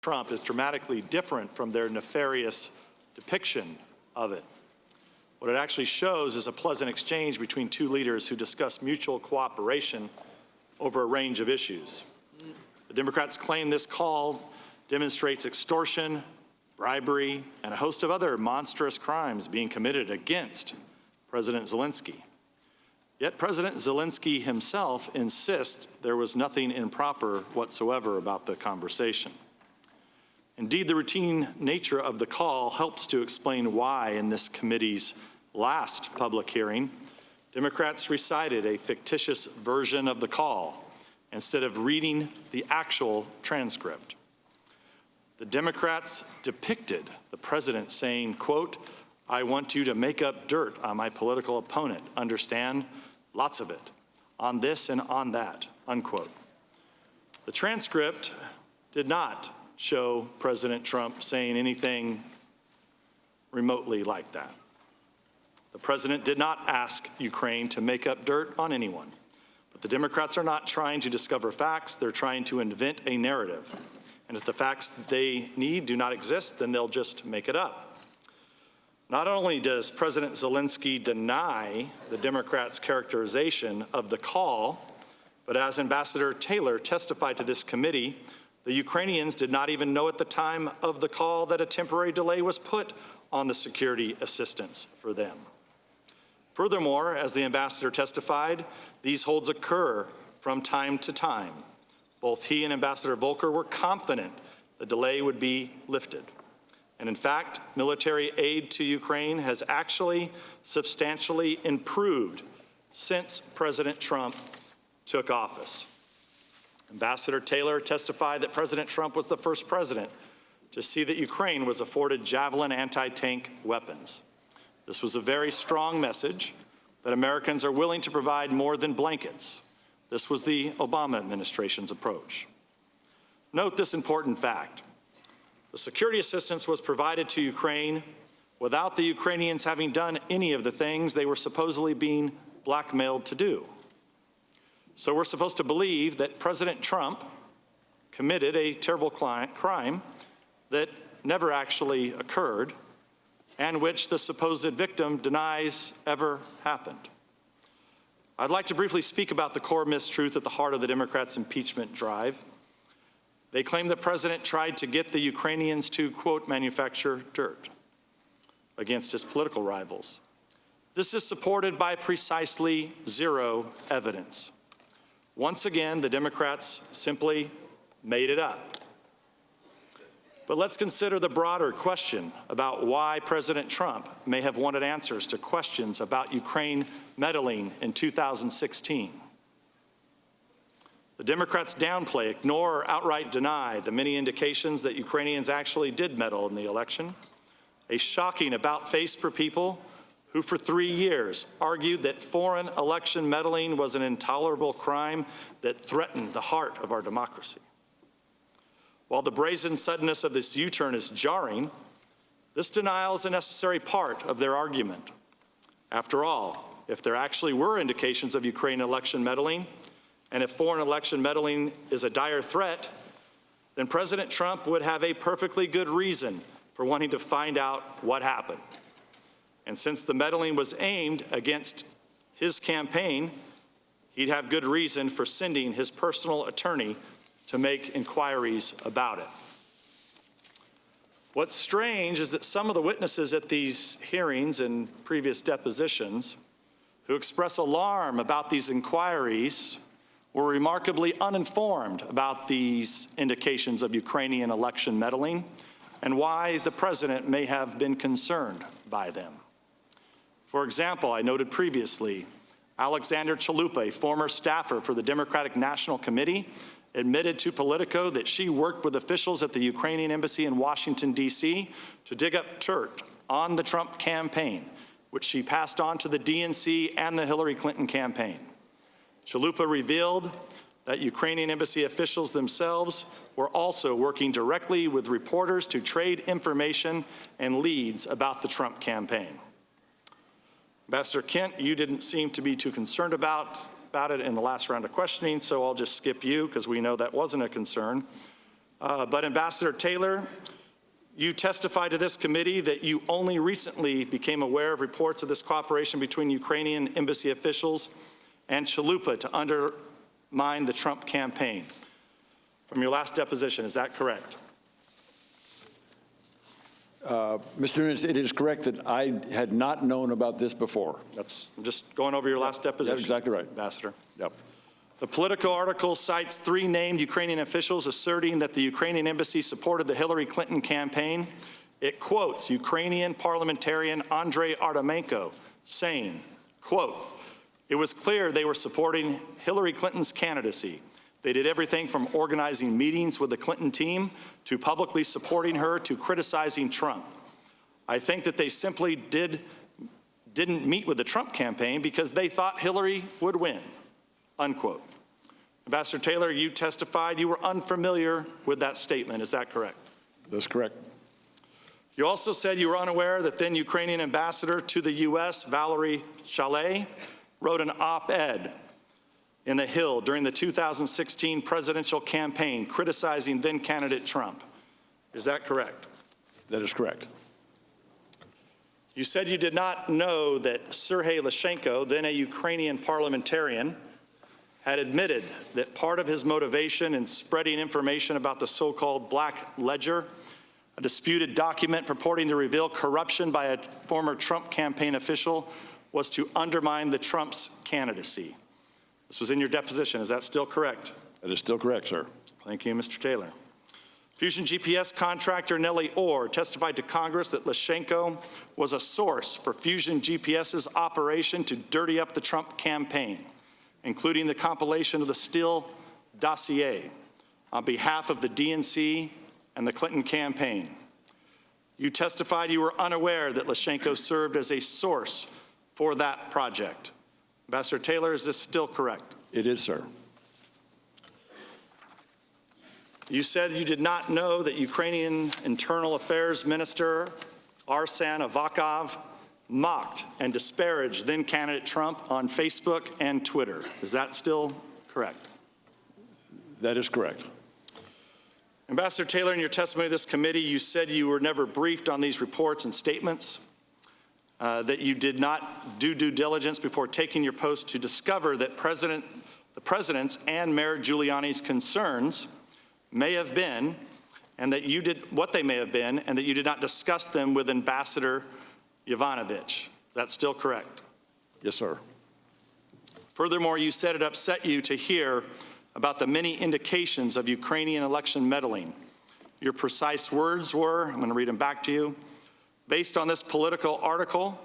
Trump is dramatically different from their nefarious depiction of it. What it actually shows is a pleasant exchange between two leaders who discuss mutual cooperation over a range of issues. The Democrats claim this call demonstrates extortion, bribery, and a host of other monstrous crimes being committed against President Zelensky. Yet President Zelensky himself insists there was nothing improper whatsoever about the conversation. Indeed, the routine nature of the call helps to explain why in this committee's last public hearing, Democrats recited a fictitious version of the call instead of reading the actual transcript. The Democrats depicted the president saying, quote, "I want you to make up dirt on my political opponent, understand? Lots of it, on this and on that," unquote. The transcript did not show President Trump saying anything remotely like that. The president did not ask Ukraine to make up dirt on anyone. But the Democrats are not trying to discover facts, they're trying to invent a narrative. And if the facts they need do not exist, then they'll just make it up. Not only does President Zelensky deny the Democrats' characterization of the call, but as Ambassador Taylor testified to this committee, the Ukrainians did not even know at the time of the call that a temporary delay was put on the security assistance for them. Furthermore, as the ambassador testified, these holds occur from time to time. Both he and Ambassador Volker were confident the delay would be lifted. And in fact, military aid to Ukraine has actually substantially improved since President Trump took office. Ambassador Taylor testified that President Trump was the first president to see that Ukraine was afforded Javelin anti-tank weapons. This was a very strong message that Americans are willing to provide more than blankets. This was the Obama administration's approach. Note this important fact. The security assistance was provided to Ukraine without the Ukrainians having done any of the things they were supposedly being blackmailed to do. So we're supposed to believe that President Trump committed a terrible crime that never actually occurred and which the supposed victim denies ever happened. I'd like to briefly speak about the core mistruth at the heart of the Democrats' impeachment drive. They claim the president tried to get the Ukrainians to, quote, manufacture dirt against his political rivals. This is supported by precisely zero evidence. Once again, the Democrats simply made it up. But let's consider the broader question about why President Trump may have wanted answers to questions about Ukraine meddling in 2016. The Democrats downplay, ignore, or outright deny the many indications that Ukrainians actually did meddle in the election. A shocking about-face for people who for 3 years argued that foreign election meddling was an intolerable crime that threatened the heart of our democracy. While the brazen suddenness of this U-turn is jarring, this denial is a necessary part of their argument. After all, if there actually were indications of Ukraine election meddling, and if foreign election meddling is a dire threat, then President Trump would have a perfectly good reason for wanting to find out what happened. And since the meddling was aimed against his campaign, he'd have good reason for sending his personal attorney to make inquiries about it. What's strange is that some of the witnesses at these hearings and previous depositions who express alarm about these inquiries were remarkably uninformed about these indications of Ukrainian election meddling and why the president may have been concerned by them. For example, I noted previously, Alexander Chalupa, a former staffer for the Democratic National Committee, admitted to Politico that she worked with officials at the Ukrainian embassy in Washington, D.C. to dig up dirt on the Trump campaign, which she passed on to the DNC and the Hillary Clinton campaign. Chalupa revealed that Ukrainian embassy officials themselves were also working directly with reporters to trade information and leads about the Trump campaign. Ambassador Kent, you didn't seem to be too concerned about it in the last round of questioning, so I'll just skip you because we know that wasn't a concern. But Ambassador Taylor, you testified to this committee that you only recently became aware of reports of this cooperation between Ukrainian embassy officials and Chalupa to undermine the Trump campaign. From your last deposition, is that correct? Mr. Nunes, it is correct that I had not known about this before. I'm just going over your last deposition. That's exactly right. Ambassador. Yep. The Politico article cites 3 named Ukrainian officials asserting that the Ukrainian embassy supported the Hillary Clinton campaign. It quotes Ukrainian parliamentarian Andrei Artemenko saying, quote, "It was clear they were supporting Hillary Clinton's candidacy. They did everything from organizing meetings with the Clinton team to publicly supporting her to criticizing Trump. I think that they simply didn't meet with the Trump campaign because they thought Hillary would win," unquote. Ambassador Taylor, you testified you were unfamiliar with that statement. Is that correct? That's correct. You also said you were unaware that then Ukrainian ambassador to the U.S., Valerie Chalet, wrote an op-ed in The Hill during the 2016 presidential campaign criticizing then candidate Trump. Is that correct? That is correct. You said you did not know that Sergei Lyshenko, then a Ukrainian parliamentarian, had admitted that part of his motivation in spreading information about the so-called Black Ledger, a disputed document purporting to reveal corruption by a former Trump campaign official, was to undermine the Trump's candidacy. This was in your deposition. Is that still correct? That is still correct, sir. Thank you, Mr. Taylor. Fusion GPS contractor Nellie Orr testified to Congress that Lyshenko was a source for Fusion GPS's operation to dirty up the Trump campaign, including the compilation of the Steele dossier on behalf of the DNC and the Clinton campaign. You testified you were unaware that Lyshenko served as a source for that project. Ambassador Taylor, is this still correct? It is, sir. You said you did not know that Ukrainian Internal Affairs Minister Arsen Avakov mocked and disparaged then candidate Trump on Facebook and Twitter. Is that still correct? That is correct. Ambassador Taylor, in your testimony to this committee, you said you were never briefed on these reports and statements, that you did not do due diligence before taking your post to discover that the president's and Mayor Giuliani's concerns may have been, and that you did what they may have been, and that you did not discuss them with Ambassador Yovanovitch. Is that still correct? Yes, sir. Furthermore, you said it upset you to hear about the many indications of Ukrainian election meddling. Your precise words were, I'm going to read them back to you, based on this Politico article,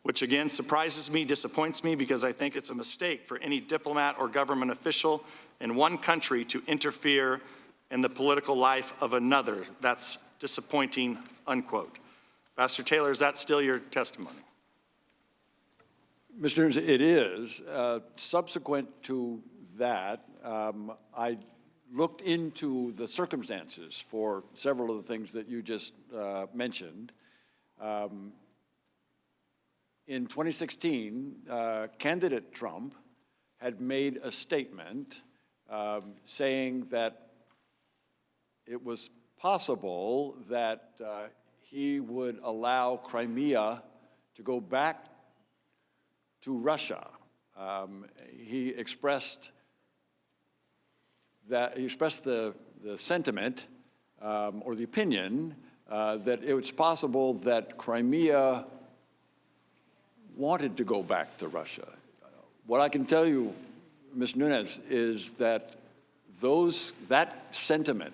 which again surprises me, disappoints me, because I think it's a mistake for any diplomat or government official in one country to interfere in the political life of another. That's disappointing, unquote. Ambassador Taylor, is that still your testimony? Mr. Nunes, it is. Subsequent to that, I looked into the circumstances for several of the things that you just mentioned. In 2016, candidate Trump had made a statement saying that it was possible that he would allow Crimea to go back to Russia. He expressed the sentiment or the opinion that it was possible that Crimea wanted to go back to Russia. What I can tell you, Ms. Nunes, is that that sentiment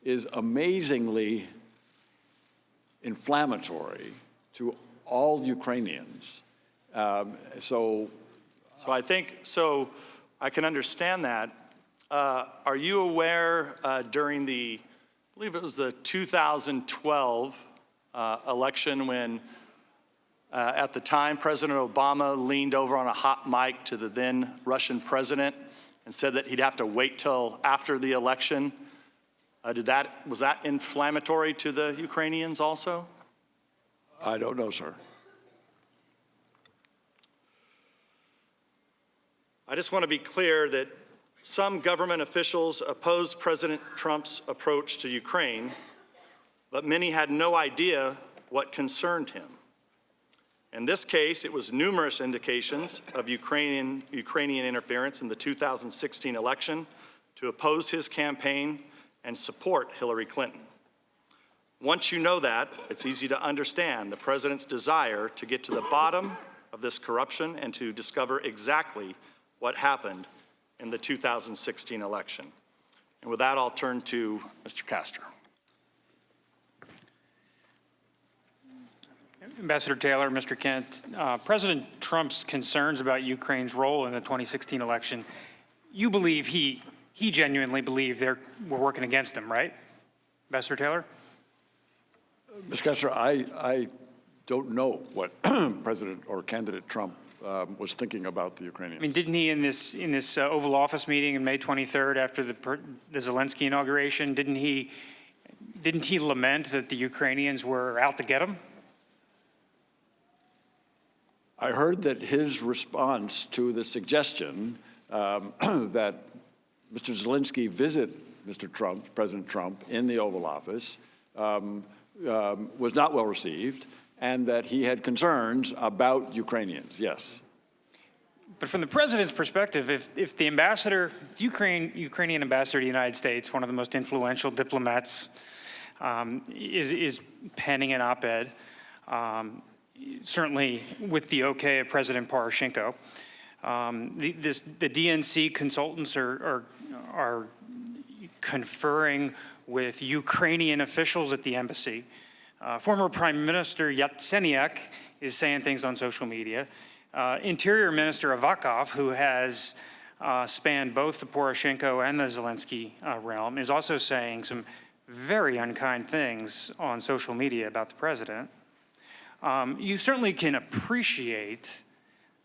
is amazingly inflammatory to all Ukrainians. So I can understand that. Are you aware during I believe it was the 2012 election when at the time President Obama leaned over on a hot mic to the then Russian president and said that he'd have to wait till after the election? Was that inflammatory to the Ukrainians also? I don't know, sir. I just want to be clear that Some government officials opposed President Trump's approach to Ukraine, but many had no idea what concerned him. In this case, it was numerous indications of Ukrainian interference in the 2016 election to oppose his campaign and support Hillary Clinton. Once you know that, it's easy to understand the president's desire to get to the bottom of this corruption and to discover exactly what happened in the 2016 election. And with that, I'll turn to Mr. Castor. Ambassador Taylor, Mr. Kent, President Trump's concerns about Ukraine's role in the 2016 election, you believe he genuinely believed we're working against him, right? Ambassador Taylor? Mr. Castor, I don't know what President or candidate Trump was thinking about the Ukrainians. I mean, didn't he in this Oval Office meeting on May 23rd after the Zelensky inauguration, didn't he lament that the Ukrainians were out to get him? I heard that his response to the suggestion that Mr. Zelensky visit President Trump, in the Oval Office was not well received, and that he had concerns about Ukrainians, yes. But from the president's perspective, if the Ukrainian ambassador to the United States, one of the most influential diplomats, is penning an op-ed, certainly with the okay of President Poroshenko, the DNC consultants are conferring with Ukrainian officials at the embassy. Former Prime Minister Yatsenyuk is saying things on social media. Interior Minister Avakov, who has spanned both the Poroshenko and the Zelensky realm, is also saying some very unkind things on social media about the president. You certainly can appreciate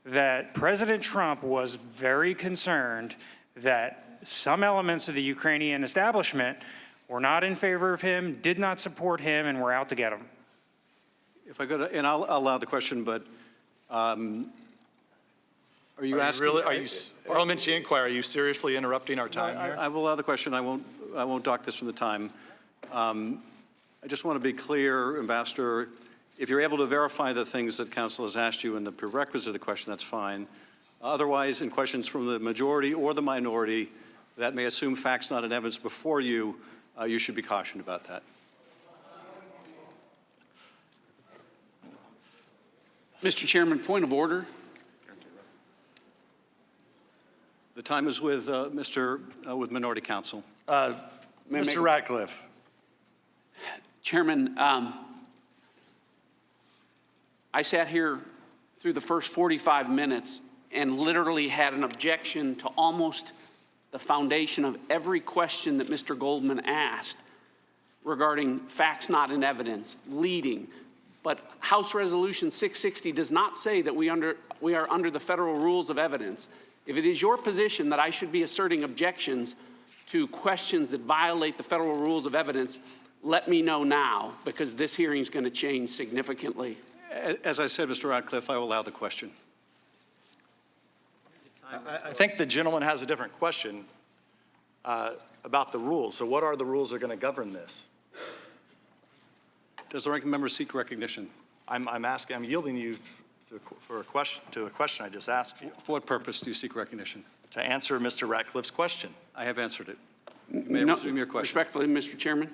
that President Trump was very concerned that some elements of the Ukrainian establishment were not in favor of him, did not support him, and were out to get him. If I go to, and I'll allow the question, but are you asking? Parliamentary inquiry, are you seriously interrupting our time here? I will allow the question. I won't dock this from the time. I just want to be clear, Ambassador, if you're able to verify the things that counsel has asked you in the prerequisite of the question, that's fine. Otherwise, in questions from the majority or the minority that may assume facts not in evidence before you, you should be cautioned about that. Mr. Chairman, point of order. The time is with with minority counsel. Mr. Ratcliffe. Chairman, I sat here through the first 45 minutes and literally had an objection to almost the foundation of every question that Mr. Goldman asked regarding facts not in evidence, leading. But House Resolution 660 does not say that we are under the federal rules of evidence. If it is your position that I should be asserting objections to questions that violate the federal rules of evidence, let me know now, because this hearing is going to change significantly. As I said, Mr. Ratcliffe, I will allow the question. I think the gentleman has a different question about the rules. So what are the rules that are going to govern this? Does the ranking member seek recognition? I'm yielding you to a question I just asked you. For what purpose do you seek recognition? To answer Mr. Ratcliffe's question. I have answered it. You may resume your question. Respectfully, Mr. Chairman,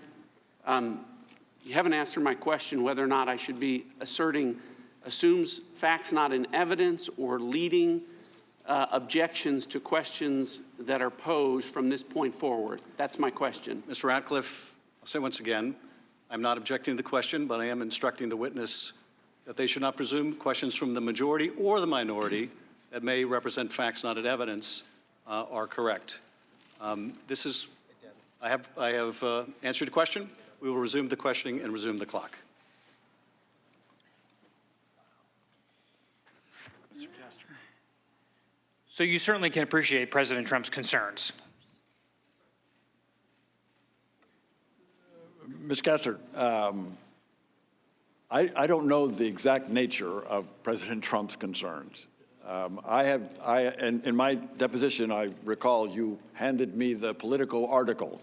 you haven't answered my question whether or not I should be assumes facts not in evidence or leading objections to questions that are posed from this point forward. That's my question. Mr. Ratcliffe, I'll say once again, I'm not objecting to the question, but I am instructing the witness that they should not presume questions from the majority or the minority that may represent facts not in evidence are correct. I have answered the question. We will resume the questioning and resume the clock. Mr. Castor. So you certainly can appreciate President Trump's concerns. Ms. Castor, I don't know the exact nature of President Trump's concerns. In my deposition, I recall you handed me the Politico article,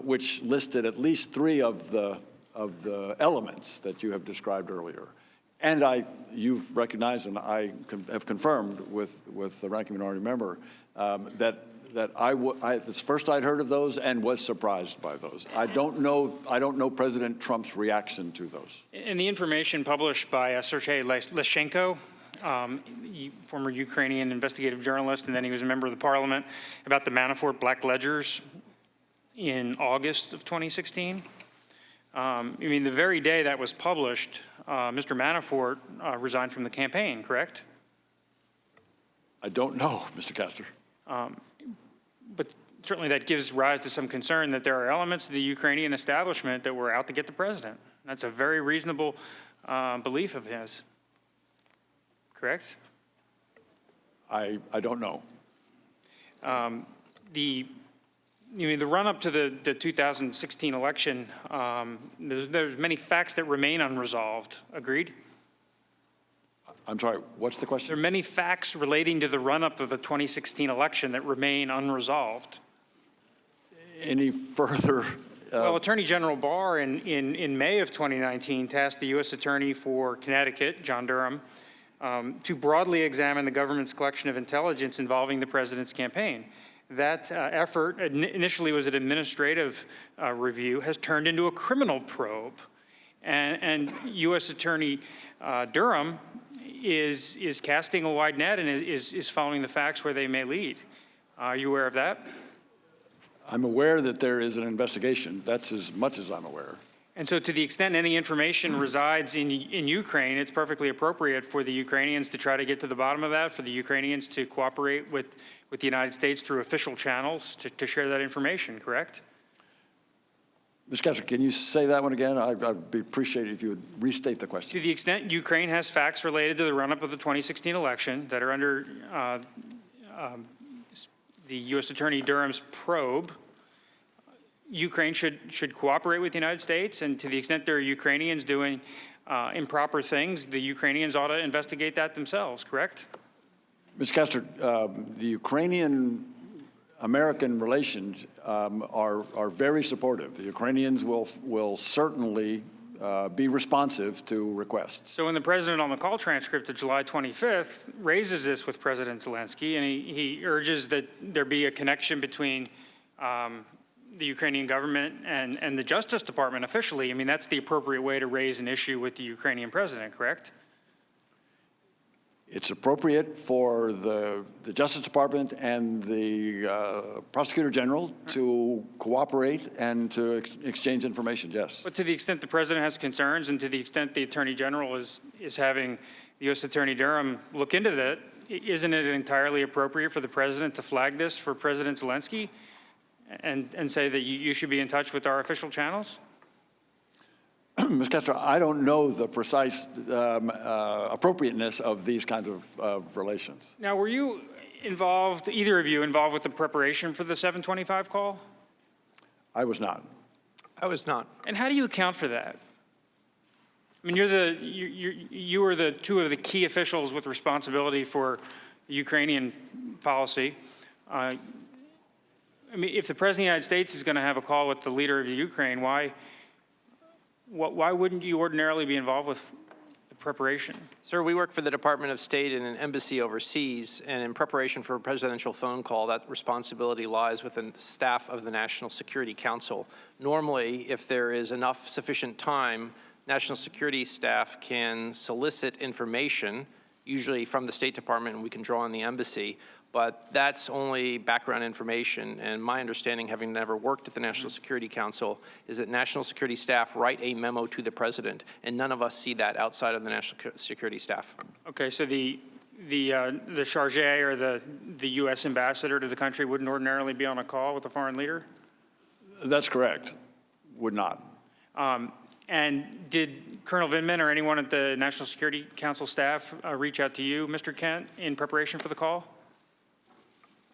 which listed at least 3 of the elements that you have described earlier. And you've recognized, and I have confirmed with the ranking minority member that it's first I'd heard of those and was surprised by those. I don't know President Trump's reaction to those. In the information published by Sergei Leshchenko, former Ukrainian investigative journalist, and then he was a member of the parliament, about the Manafort black ledgers in August of 2016. The very day that was published, Mr. Manafort resigned from the campaign, correct? I don't know, Mr. Castor. But certainly that gives rise to some concern that there are elements of the Ukrainian establishment that were out to get the president. That's a very reasonable belief of his, correct? I don't know. The run-up to the 2016 election, there's many facts that remain unresolved. Agreed? I'm sorry, what's the There question? are many facts relating to the run-up of the 2016 election that remain unresolved. Any further? Well, Attorney General Barr in May of 2019 tasked the U.S. Attorney for Connecticut, John Durham, to broadly examine the government's collection of intelligence involving the president's campaign. That effort initially was an administrative review, has turned into a criminal probe. And U.S. Attorney Durham is casting a wide net and is following the facts where they may lead. Are you aware of that? I'm aware that there is an investigation. That's as much as I'm aware. And so to the extent any information resides in Ukraine, it's perfectly appropriate for the Ukrainians to try to get to the bottom of that, for the Ukrainians to cooperate with the United States through official channels to share that information, correct? Mr. Castor, can you say that one again? I'd appreciate it if you would restate the question. To the extent Ukraine has facts related to the run-up of the 2016 election that are under the U.S. Attorney Durham's probe, Ukraine should cooperate with the United States, and to the extent there are Ukrainians doing improper things, the Ukrainians ought to investigate that themselves, correct? Mr. Castor, the Ukrainian-American relations are very supportive. The Ukrainians will certainly be responsive to requests. So when the president on the call transcript of July 25th raises this with President Zelensky, and he urges that there be a connection between the Ukrainian government and the Justice Department officially, that's the appropriate way to raise an issue with the Ukrainian president, correct? It's appropriate for the Justice Department and the Prosecutor General to cooperate and to exchange information, yes. But to the extent the president has concerns and to the extent the Attorney General is having the U.S. Attorney Durham look into that, isn't it entirely appropriate for the president to flag this for President Zelensky and say that you should be in touch with our official channels? Ms. Castor, I don't know the precise appropriateness of these kinds of relations. Now, were you involved, either of you, involved with the preparation for the 725 call? I was not. I was not. And how do you account for that? You were the two of the key officials with responsibility for Ukrainian policy. If the President of the United States is going to have a call with the leader of Ukraine, why wouldn't you ordinarily be involved with the preparation? Sir, we work for the Department of State in an embassy overseas, and in preparation for a presidential phone call, that responsibility lies within the staff of the National Security Council. Normally, if there is enough sufficient time, national security staff can solicit information, usually from the State Department, and we can draw on the embassy. But that's only background information, and my understanding, having never worked at the National Security Council, is that national security staff write a memo to the president, and none of us see that outside of the national security staff. Okay, so the charge or the U.S. ambassador to the country wouldn't ordinarily be on a call with a foreign leader? That's correct. Would not. And did Colonel Vindman or anyone at the National Security Council staff reach out to you, Mr. Kent, in preparation for the call?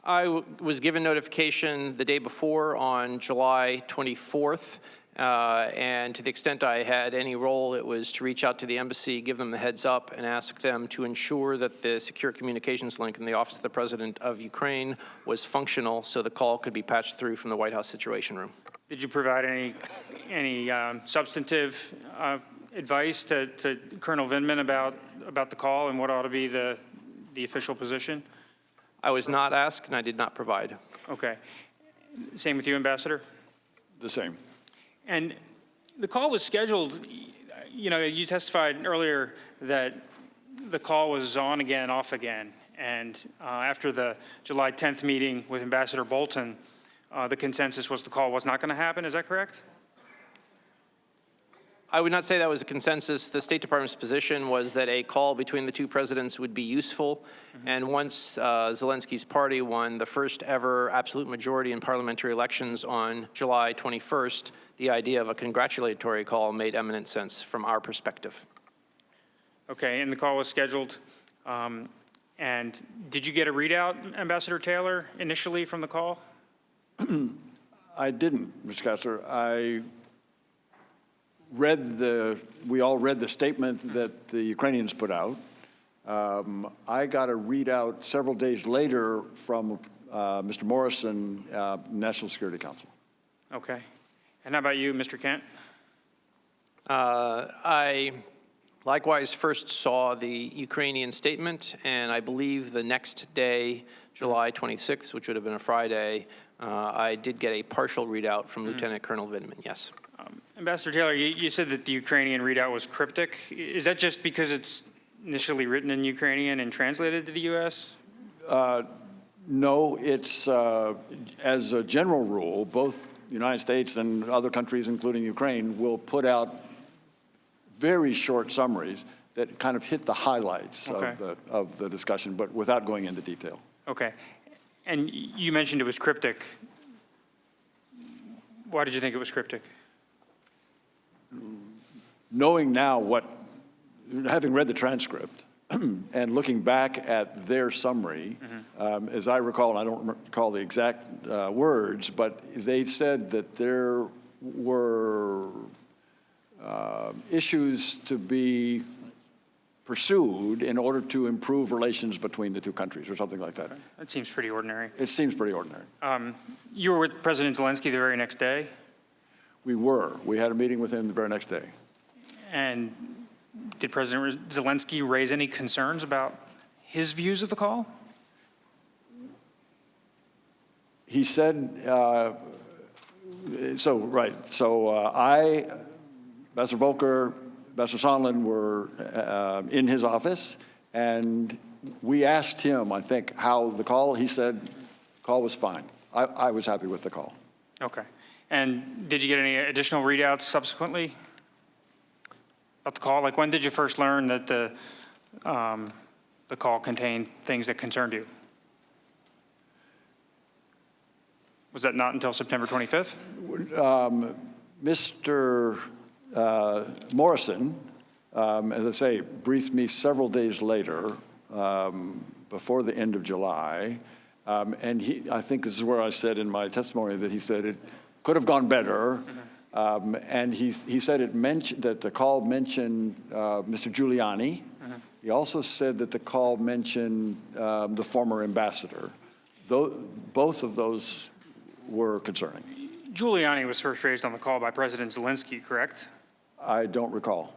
I was given notification the day before on July 24th, And to the extent I had any role, it was to reach out to the embassy, give them the heads up, and ask them to ensure that the secure communications link in the Office of the President of Ukraine was functional so the call could be patched through from the White House Situation Room. Did you provide any substantive advice to Colonel Vindman about the call and what ought to be the official position? I was not asked, and I did not provide. Okay. Same with you, Ambassador? The same. And the call was scheduled, you know, you testified earlier that the call was on again, off again. And after the July 10th meeting with Ambassador Bolton, the consensus was the call was not going to happen. Is that correct? I would not say that was a consensus. The State Department's position was that a call between the two presidents would be useful. And once Zelensky's party won the first ever absolute majority in parliamentary elections on July 21st, the idea of a congratulatory call made eminent sense from our perspective. Okay, and the call was scheduled. And did you get a readout, Ambassador Taylor, initially from the call? I didn't, Mr. Castor. We all read the statement that the Ukrainians put out. I got a readout several days later from Mr. Morrison, National Security Council. Okay. And how about you, Mr. Kent? I likewise first saw the Ukrainian statement, and I believe the next day, July 26th, which would have been a Friday, I did get a partial readout from Lieutenant Colonel Vindman, yes. Ambassador Taylor, you said that the Ukrainian readout was cryptic. Is that just because it's initially written in Ukrainian and translated to the U.S.? No, it's, as a general rule, both the United States and other countries, including Ukraine, will put out very short summaries that kind of hit the highlights of the discussion, but without going into detail. Okay. And you mentioned it was cryptic. Why did you think it was cryptic? Knowing now having read the transcript and looking back at their summary, as I recall, and I don't recall the exact words, but they said that there were issues to be pursued in order to improve relations between the two countries or something like that. That seems pretty ordinary. It seems pretty ordinary. You were with President Zelensky the very next day? We were. We had a meeting with him the very next day. And did President Zelensky raise any concerns about his views of the call? He said, Ambassador Volker, Ambassador Sondland were in his office, and we asked him, I think, how the call, he said, the call was fine. I was happy with the call. Okay. And did you get any additional readouts subsequently about the call? Like, when did you first learn that the call contained things that concerned you? Was that not until September 25th? Mr. Morrison, as I say, briefed me several days later, before the end of July, and I think this is where I said in my testimony that he said it could have gone better, and he said that the call mentioned Mr. Giuliani. He also said that the call mentioned the former ambassador. Both of those were concerning. Giuliani was first raised on the call by President Zelensky, correct? I don't recall.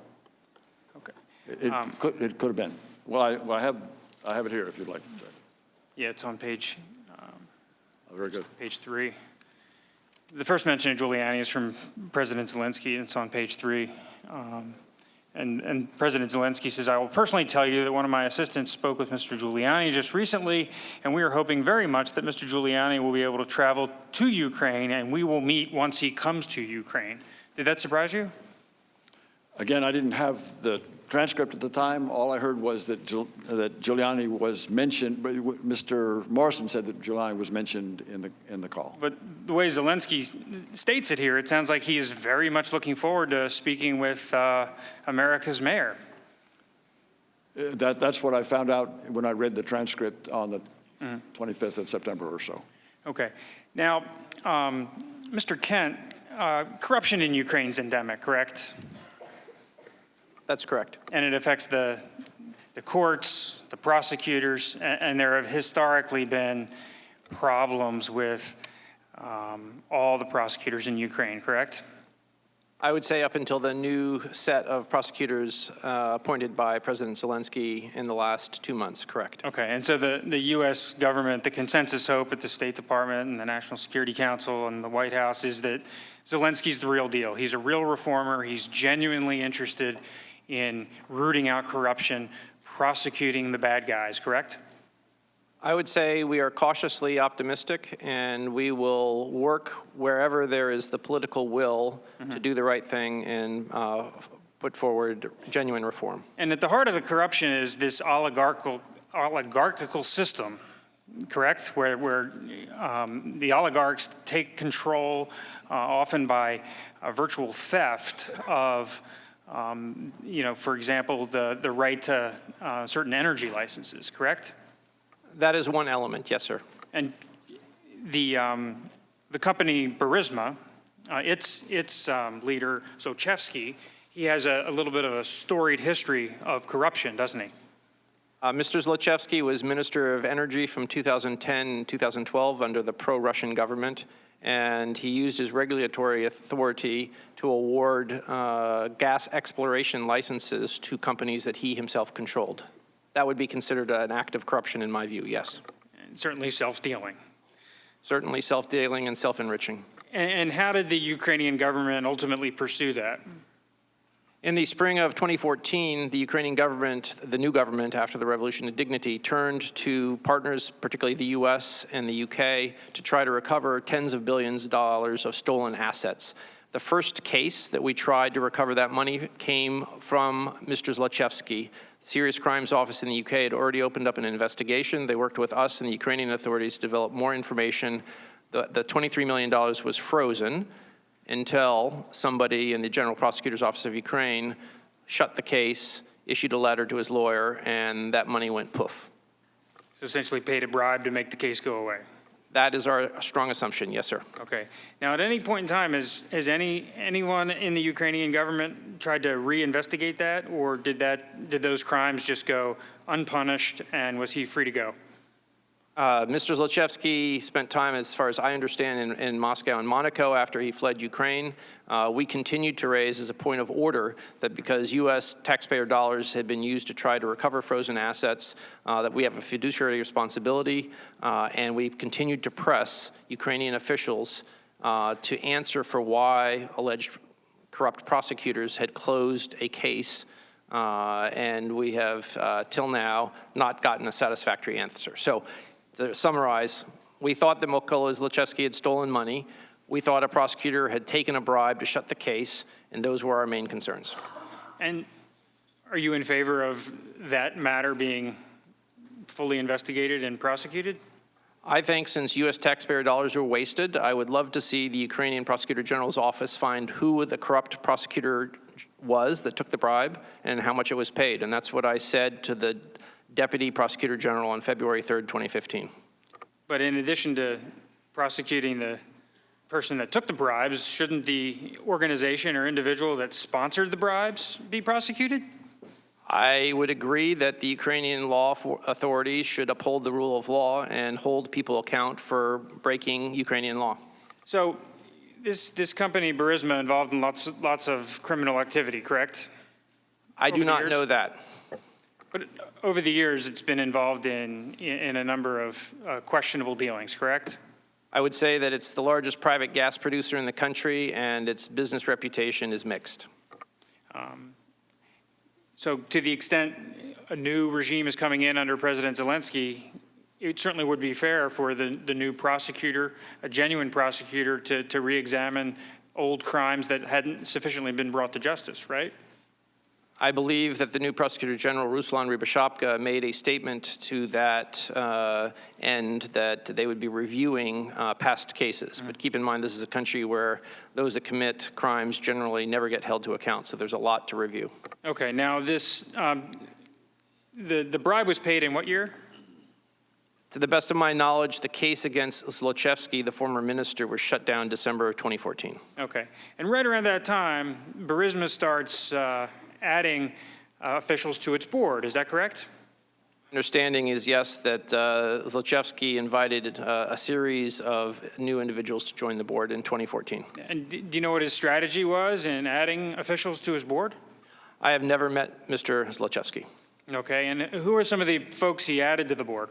Okay. It could have been. Well, I have it here if you'd like. Yeah, it's on page. Very good. Page 3. The first mention of Giuliani is from President Zelensky, and it's on page 3. And President Zelensky says, "I will personally tell you that one of my assistants spoke with Mr. Giuliani just recently, and we are hoping very much that Mr. Giuliani will be able to travel to Ukraine, and we will meet once he comes to Ukraine." Did that surprise you? Again, I didn't have the transcript at the time. All I heard was that Giuliani was mentioned. Mr. Morrison said that Giuliani was mentioned in the call. But the way Zelensky states it here, it sounds like he is very much looking forward to speaking with America's mayor. That's what I found out when I read the transcript on the 25th of September or so. Okay. Now, Mr. Kent, corruption in Ukraine's endemic, correct? That's correct. And it affects the courts, the prosecutors, and there have historically been problems with all the prosecutors in Ukraine, correct? I would say up until the new set of prosecutors appointed by President Zelensky in the last 2 months, correct. Okay, and so the U.S. government, the consensus hope at the State Department and the National Security Council and the White House is that Zelensky's the real deal. He's a real reformer. He's genuinely interested in rooting out corruption, prosecuting the bad guys, correct? I would say we are cautiously optimistic, and we will work wherever there is the political will to do the right thing and put forward genuine reform. And at the heart of the corruption is this oligarchical system, correct? Where the oligarchs take control, often by virtual theft of, for example, the right to certain energy licenses, correct? That is one element, yes, sir. And the company Burisma, its leader, Sochevsky, he has a little bit of a storied history of corruption, doesn't he? Mr. Zlochevsky was Minister of Energy from 2010 and 2012 under the pro-Russian government, and he used his regulatory authority to award gas exploration licenses to companies that he himself controlled. That would be considered an act of corruption in my view, yes. And certainly self-dealing. Certainly self-dealing and self-enriching. And how did the Ukrainian government ultimately pursue that? In the spring of 2014, the Ukrainian government, the new government after the Revolution of Dignity, turned to partners, particularly the US and the UK, to try to recover tens of billions of dollars of stolen assets. The first case that we tried to recover that money came from Mr. Zlochevsky. Serious Crimes Office in the UK had already opened up an investigation. They worked with us and the Ukrainian authorities to develop more information. The $23 million was frozen until somebody in the General Prosecutor's Office of Ukraine shut the case, issued a letter to his lawyer, and that money went poof. So essentially paid a bribe to make the case go away. That is our strong assumption, yes, sir. Okay. Now, at any point in time, has anyone in the Ukrainian government tried to reinvestigate that, or did those crimes just go unpunished, and was he free to go? Mr. Zlochevsky spent time, as far as I understand, in Moscow and Monaco after he fled Ukraine. We continued to raise as a point of order that because U.S. taxpayer dollars had been used to try to recover frozen assets, that we have a fiduciary responsibility, and we continued to press Ukrainian officials to answer for why alleged corrupt prosecutors had closed a case, and we have, till now, not gotten a satisfactory answer. So, to summarize, we thought that Mykola Zlochevsky had stolen money. We thought a prosecutor had taken a bribe to shut the case, and those were our main concerns. And are you in favor of that matter being fully investigated and prosecuted? I think since U.S. taxpayer dollars were wasted, I would love to see the Ukrainian Prosecutor General's office find who the corrupt prosecutor was that took the bribe and how much it was paid. And that's what I said to the Deputy Prosecutor General on February 3rd, 2015. But in addition to prosecuting the person that took the bribes, shouldn't the organization or individual that sponsored the bribes be prosecuted? I would agree that the Ukrainian law authorities should uphold the rule of law and hold people account for breaking Ukrainian law. So this company, Burisma, involved in lots of criminal activity, correct? I do not know that. But over the years, it's been involved in a number of questionable dealings, correct? I would say that it's the largest private gas producer in the country, and its business reputation is mixed. So to the extent a new regime is coming in under President Zelensky, it certainly would be fair for the new prosecutor, a genuine prosecutor, to re-examine old crimes that hadn't sufficiently been brought to justice, right? I believe that the new Prosecutor General, Ruslan Rybashapka, made a statement to that end that they would be reviewing past cases. But keep in mind, this is a country where those that commit crimes generally never get held to account, so there's a lot to review. Okay, now this, the bribe was paid in what year? To the best of my knowledge, the case against Zlochevsky, the former minister, was shut down December of 2014. Okay. And right around that time, Burisma starts adding officials to its board. Is that correct? Understanding is, yes, that Zlochevsky invited a series of new individuals to join the board in 2014. And do you know what his strategy was in adding officials to his board? I have never met Mr. Zlochevsky. Okay. And who are some of the folks he added to the board?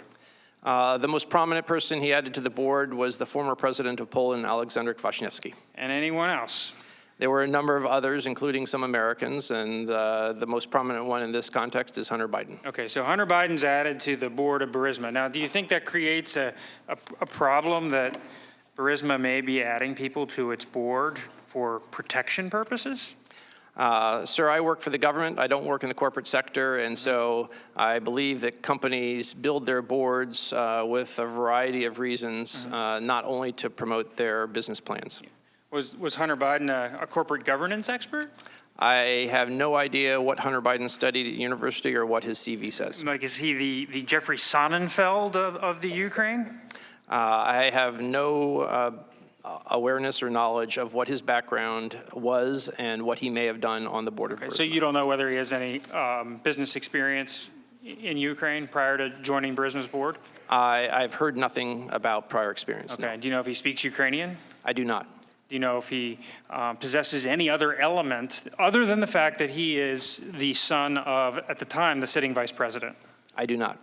The most prominent person he added to the board was the former president of Poland, Aleksander Kwaśniewski. And anyone else? There were a number of others, including some Americans, and the most prominent one in this context is Hunter Biden. Okay, so Hunter Biden's added to the board of Burisma. Now, do you think that creates a problem that Burisma may be adding people to its board for protection purposes? Sir, I work for the government. I don't work in the corporate sector, and so I believe that companies build their boards with a variety of reasons, not only to promote their business plans. Was Hunter Biden a corporate governance expert? I have no idea what Hunter Biden studied at university or what his CV says. Like, is he the Jeffrey Sonnenfeld of the Ukraine? I have no awareness or knowledge of what his background was and what he may have done on the board of Burisma. So you don't know whether he has any business experience in Ukraine prior to joining Burisma's board? I've heard nothing about prior experience. Okay. No. Do you know if he speaks Ukrainian? I do not. Do you know if he possesses any other element other than the fact that he is the son of, at the time, the sitting vice president? I do not.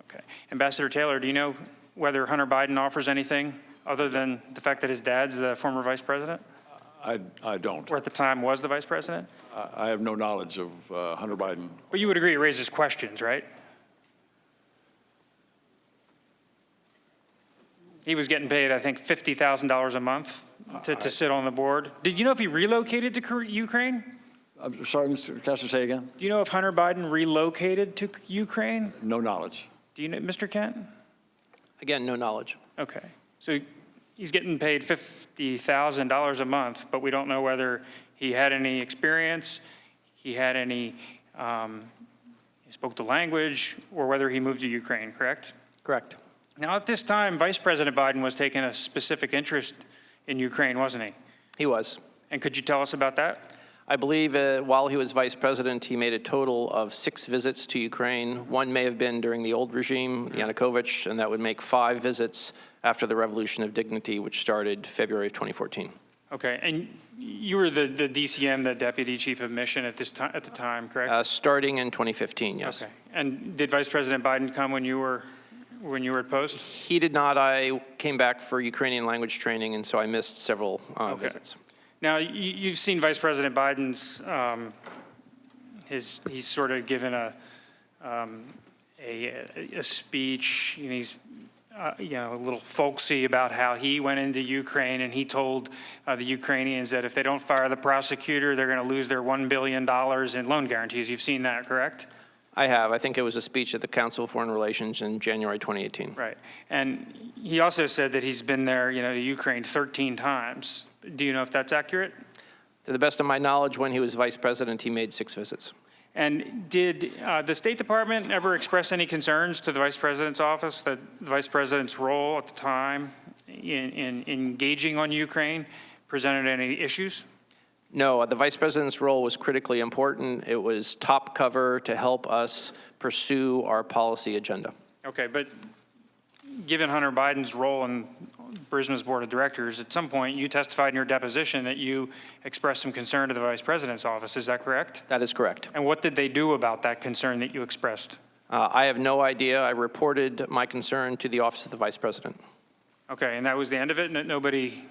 Okay. Ambassador Taylor, do you know whether Hunter Biden offers anything other than the fact that his dad's the former vice president? I don't. Or at the time was the vice president? I have no knowledge of Hunter Biden. But you would agree it raises questions, right? He was getting paid, I think, $50,000 a month to sit on the board. Did you know if he relocated to Ukraine? I'm sorry, Mr. Castor, say again? Do you know if Hunter Biden relocated to Ukraine? No knowledge. Do you know, Mr. Kent? Again, no knowledge. Okay. So he's getting paid $50,000 a month, but we don't know whether he had any experience, he had any, he spoke the language, or whether he moved to Ukraine, correct? Correct. Now, at this time, Vice President Biden was taking a specific interest in Ukraine, wasn't he? He was. And could you tell us about that? I believe while he was vice president, he made a total of 6 visits to Ukraine. One may have been during the old regime, Yanukovych, and that would make 5 visits after the Revolution of Dignity, which started February of 2014. Okay, and you were the DCM, the Deputy Chief of Mission at the time, correct? Starting in 2015, yes. Okay, and did Vice President Biden come when you were at post? He did not. I came back for Ukrainian language training, and so I missed several visits. Now, you've seen Vice President Biden's, he's sort of given a speech, and he's, a little folksy about how he went into Ukraine and he told the Ukrainians that if they don't fire the prosecutor, they're going to lose their $1 billion in loan guarantees. You've seen that, correct? I have. I think it was a speech at the Council of Foreign Relations in January 2018. Right. And he also said that he's been there, to Ukraine 13 times. Do you know if that's accurate? To the best of my knowledge, when he was vice president, he made 6 visits. And did the State Department ever express any concerns to the Vice President's office that the Vice President's role at the time in engaging on Ukraine presented any issues? No, the vice president's role was critically important. It was top cover to help us pursue our policy agenda. Okay, but given Hunter Biden's role in Burisma's board of directors, at some point you testified in your deposition that you expressed some concern to the vice president's office. Is that correct? That is correct. And what did they do about that concern that you expressed? I have no idea. I reported my concern to the office of the vice president. Okay, and that was the end of it? Nobody?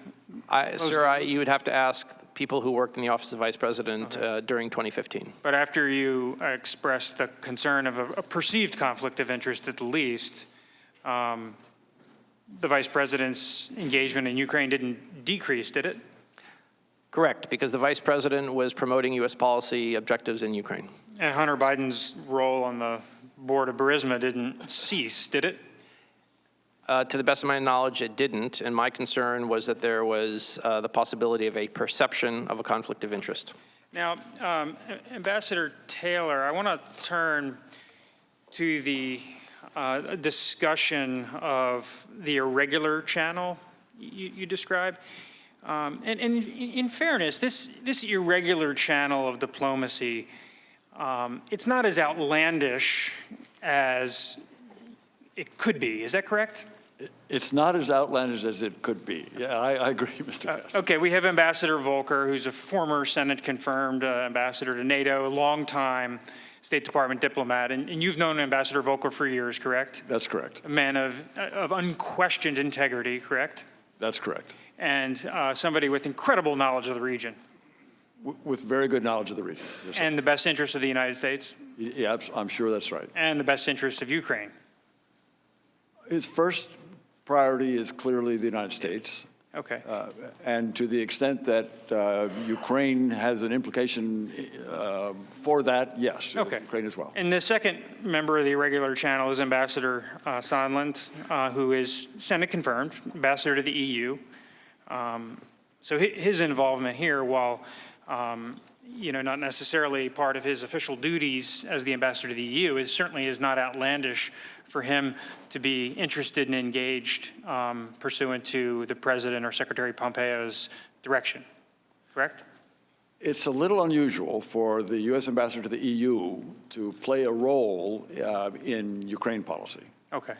Sir, you would have to ask people who worked in the office of the vice president during 2015. But after you expressed the concern of a perceived conflict of interest at the least, the vice president's engagement in Ukraine didn't decrease, did it? Correct, because the vice president was promoting U.S. policy objectives in Ukraine. And Hunter Biden's role on the board of Burisma didn't cease, did it? To the best of my knowledge, it didn't, and my concern was that there was the possibility of a perception of a conflict of interest. Now, Ambassador Taylor, I want to turn to the a discussion of the irregular channel you described. And in fairness, this irregular channel of diplomacy, it's not as outlandish as it could be. Is that correct? It's not as outlandish as it could be. Yeah, I agree, Mr. Castor. Okay, we have Ambassador Volker, who's a former Senate-confirmed ambassador to NATO, a longtime State Department diplomat, and you've known Ambassador Volker for years, correct? That's correct. A man of unquestioned integrity, correct? That's correct. And somebody with incredible knowledge of the region. With very good knowledge of the region. Yes, sir. And the best interest of the United States. Yeah, I'm sure that's right. And the best interest of Ukraine. His first priority is clearly the United States. Okay. And to the extent that Ukraine has an implication for that, yes, Okay. Ukraine as well. And the second member of the irregular channel is Ambassador Sondland, who is Senate-confirmed, ambassador to the EU. So his involvement here, while not necessarily part of his official duties as the ambassador to the EU, certainly is not outlandish for him to be interested and engaged pursuant to the President or Secretary Pompeo's direction, correct? It's a little unusual for the U.S. ambassador to the EU to play a role in Ukraine policy. Okay.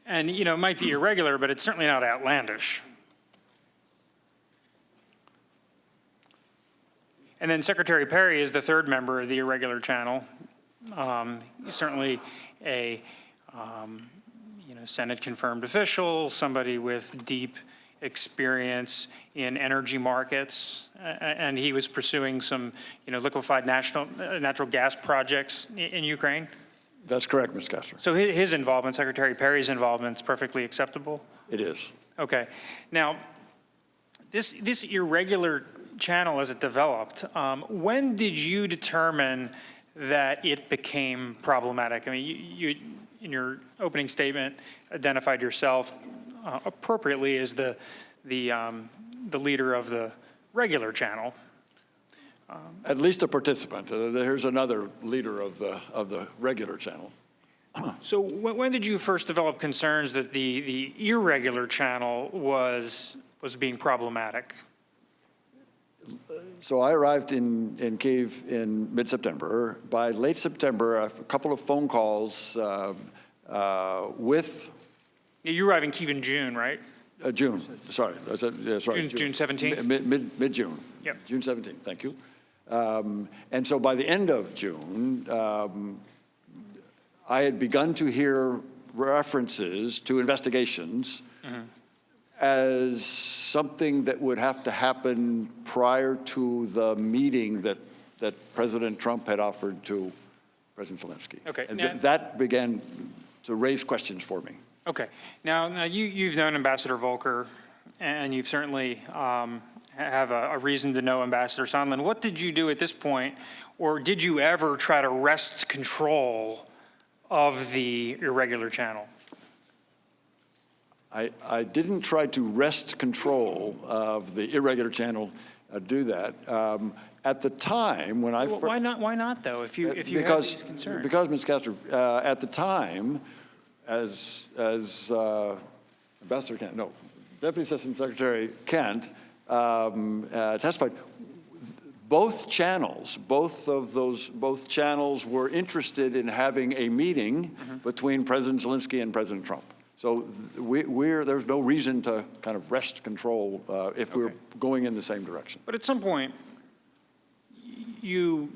And, it might be irregular, but it's certainly not outlandish. And then Secretary Perry is the third member of the irregular channel. Certainly a Senate-confirmed official, somebody with deep experience in energy markets, and he was pursuing some liquefied natural gas projects in Ukraine. That's correct, Mr. Castor. So his involvement, Secretary Perry's involvement, is perfectly acceptable? It is. Okay. Now, this irregular channel as it developed, when did you determine that it became problematic? I mean, you in your opening statement identified yourself appropriately as the leader of the regular channel. At least a participant. There's another leader of the regular channel. So when did you first develop concerns that the irregular channel was being problematic? So I arrived in Kyiv in mid-September. By late September, a couple of phone calls with... You arrived in Kyiv in June, right? June, sorry. Sorry. June 17th? Mid-June. Yep. June 17th, thank you. And so by the end of June, I had begun to hear references to investigations as something that would have to happen prior to the meeting that President Trump had offered to President Zelensky. Okay. And that began to raise questions for me. Okay. Now you've known Ambassador Volker, and you've certainly have a reason to know Ambassador Sondland. What did you do at this point, or did you ever try to wrest control of the irregular channel? I didn't try to wrest control of the irregular channel, do that. At the time when I... Why not? Why not, though, if you have these concerns? Because, Mr. Castor, at the time, as Ambassador Kent, no, Deputy Assistant Secretary Kent testified, both channels were interested in having a meeting between President Zelensky and President Trump. So there's no reason to kind of wrest control if we're going in the same direction. But at some point, you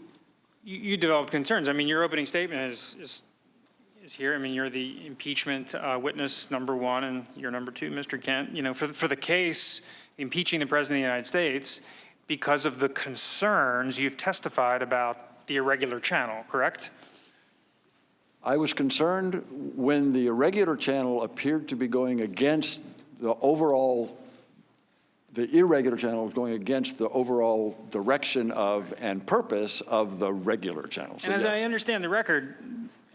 developed concerns. I mean, your opening statement is here. I mean, you're the impeachment witness number one, and you're number two, Mr. Kent. For the case impeaching the President of the United States because of the concerns you've testified about the irregular channel, correct? I was concerned when the irregular channel appeared to be going against the irregular channel was going against the overall direction of and purpose of the regular channel. So and as yes. I understand the record,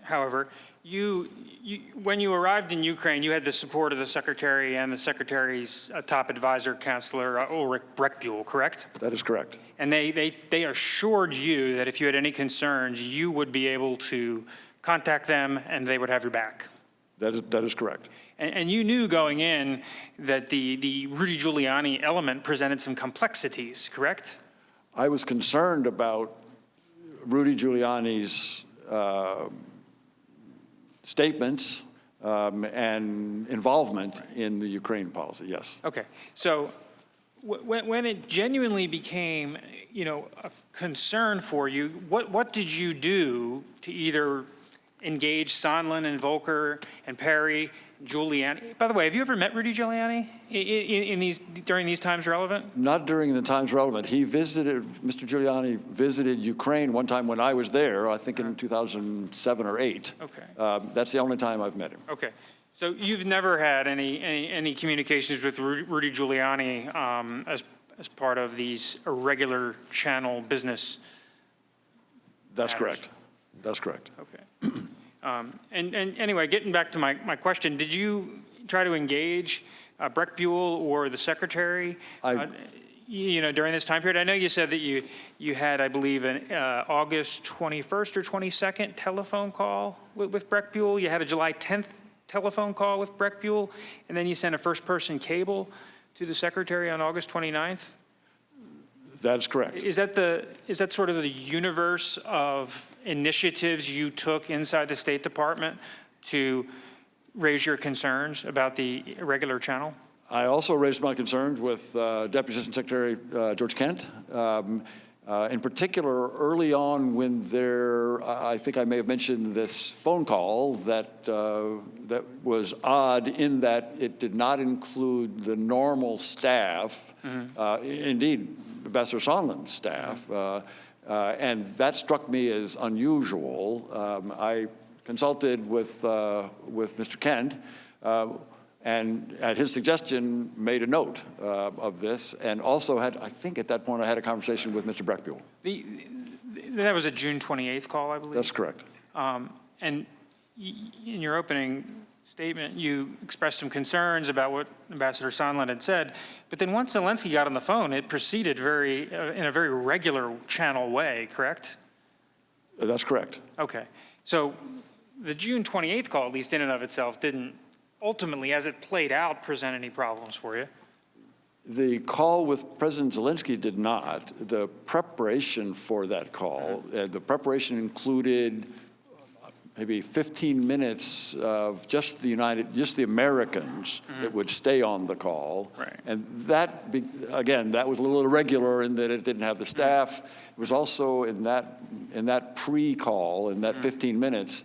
however, when you arrived in Ukraine, you had the support of the Secretary and the Secretary's top advisor, Counselor Ulrich Breckbuhl, correct? That is correct. And they assured you that if you had any concerns, you would be able to contact them, and they would have your back. That is correct. And you knew going in that the Rudy Giuliani element presented some complexities, correct? I was concerned about Rudy Giuliani's statements and involvement in the Ukraine policy, yes. Okay, so when it genuinely became, a concern for you, what did you do to either engage Sondland and Volker and Perry, Giuliani? By the way, have you ever met Rudy Giuliani during these times relevant? Not during the times relevant. Mr. Giuliani visited Ukraine one time when I was there, I think in 2007 or 8. Okay. That's the only time I've met him. Okay. So you've never had any communications with Rudy Giuliani as part of these irregular channel business? That's matters? correct. That's correct. Okay. And anyway, getting back to my question, did you try to engage Breck Buell or the secretary, during this time period? I know you said that you had, I believe, an August 21st or 22nd telephone call with Breck Buell. You had a July 10th telephone call with Breck Buell, and then you sent a first-person cable to the secretary on August 29th. That is correct. Is that sort of the universe of initiatives you took inside the State Department to raise your concerns about the irregular channel? I also raised my concerns with Deputy Assistant Secretary George Kent. In particular, early on when I think I may have mentioned this phone call that was odd in that it did not include the normal staff, indeed, Ambassador Sondland's staff, and that struck me as unusual. I consulted with Mr. Kent, and at his suggestion, made a note of this, and also I think at that point I had a conversation with Mr. Breck Buell. That was a June 28th call, I believe? That's correct. And in your opening statement, you expressed some concerns about what Ambassador Sondland had said, but then once Zelensky got on the phone, it proceeded in a very regular channel way, correct? That's correct. Okay. So the June 28th call, at least in and of itself, didn't ultimately, as it played out, present any problems for you? The call with President Zelensky did not. The preparation for that call, the preparation included maybe 15 minutes of just the Americans that would stay on the call. Right. And that, again, that was a little irregular in that it didn't have the staff. It was also in that pre-call, in that 15 minutes,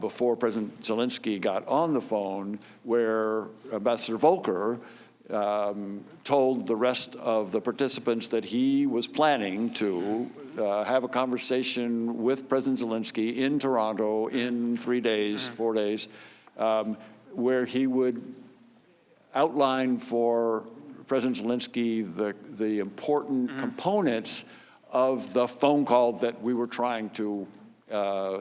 before President Zelensky got on the phone, where Ambassador Volker told the rest of the participants that he was planning to have a conversation with President Zelensky in Toronto in 3 days, 4 days, where he would outline for President Zelensky the important components of the phone call that we were trying to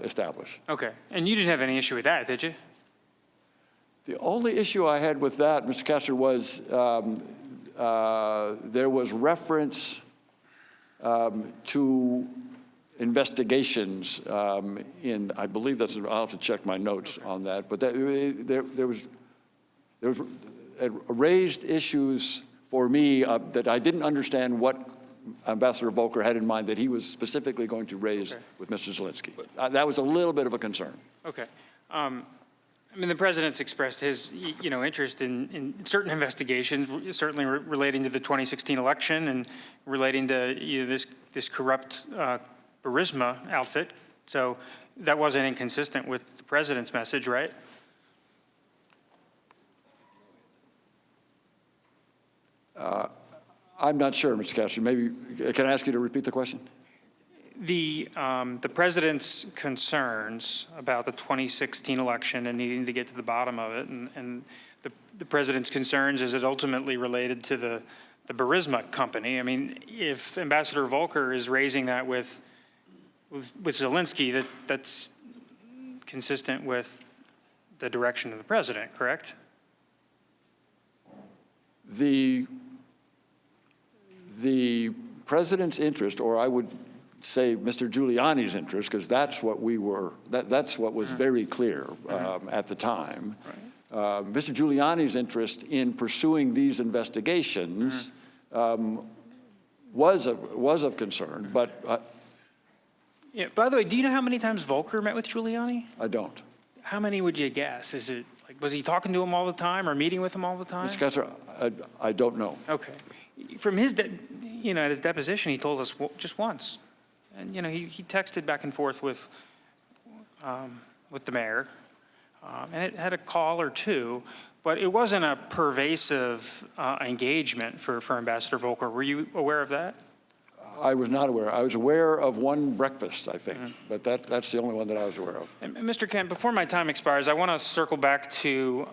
establish. Okay. And you didn't have any issue with that, did you? The only issue I had with that, Mr. Castor, was there was reference to investigations I believe that's, I'll have to check my notes on that, but there was raised issues for me that I didn't understand what Ambassador Volker had in mind that he was specifically going to raise with Mr. Zelensky. That was a little bit of a concern. Okay. I mean, the president's expressed his, interest in certain investigations, certainly relating to the 2016 election and relating to this corrupt Burisma outfit. So that wasn't inconsistent with the president's message, right? I'm not sure, Mr. Castor. Maybe, can I ask you to repeat the question? The president's concerns about the 2016 election and needing to get to the bottom of it, and the president's concerns as it ultimately related to the Burisma company. I mean, if Ambassador Volker is raising that with Zelensky, that's consistent with the direction of the president, correct? The president's interest, or I would say Mr. Giuliani's interest, because that's what we were, that's what was very clear at the time. Mr. Giuliani's interest in pursuing these investigations was of concern, but Yeah, by the way, do you know how many times Volcker met with Giuliani? I don't. How many would you guess? Is it, like, was he talking to him all the time or meeting with him all the time? Mr. Castor, I don't know. Okay. From his, at his deposition, he told us just once. And, he texted back and forth with the mayor. And it had a call or two, but it wasn't a pervasive engagement for Ambassador Volcker. Were you aware of that? I was not aware. I was aware of one breakfast, I think, but that's the only one that I was aware of. And Mr. Kent, before my time expires, I want to circle back to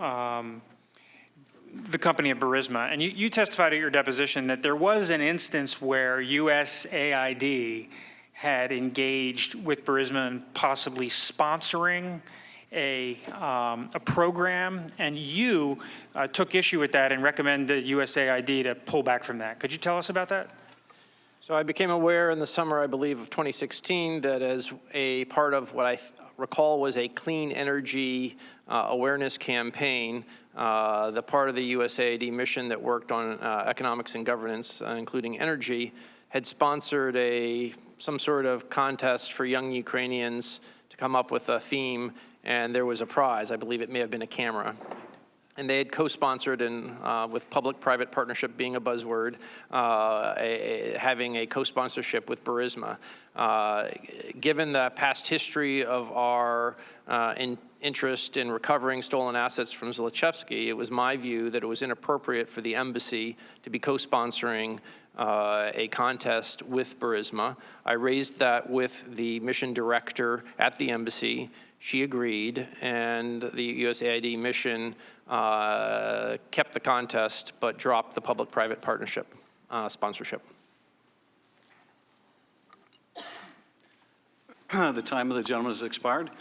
the company of Burisma. And you testified at your deposition that there was an instance where USAID had engaged with Burisma in possibly sponsoring a program, and you took issue with that and recommended USAID to pull back from that. Could you tell us about that? So I became aware in the summer, I believe, of 2016 that as a part of what I recall was a clean energy awareness campaign, the part of the USAID mission that worked on economics and governance, including energy, had sponsored some sort of contest for young Ukrainians to come up with a theme, and there was a prize. I believe it may have been a camera. And they had co-sponsored, and with public-private partnership being a buzzword, having a co-sponsorship with Burisma. Given the past history of our interest in recovering stolen assets from Zlochevsky, it was my view that it was inappropriate for the embassy to be co-sponsoring a contest with Burisma. I raised that with the mission director at the embassy. She agreed, and the USAID mission kept the contest but dropped the public-private partnership sponsorship. The time of the gentleman has expired.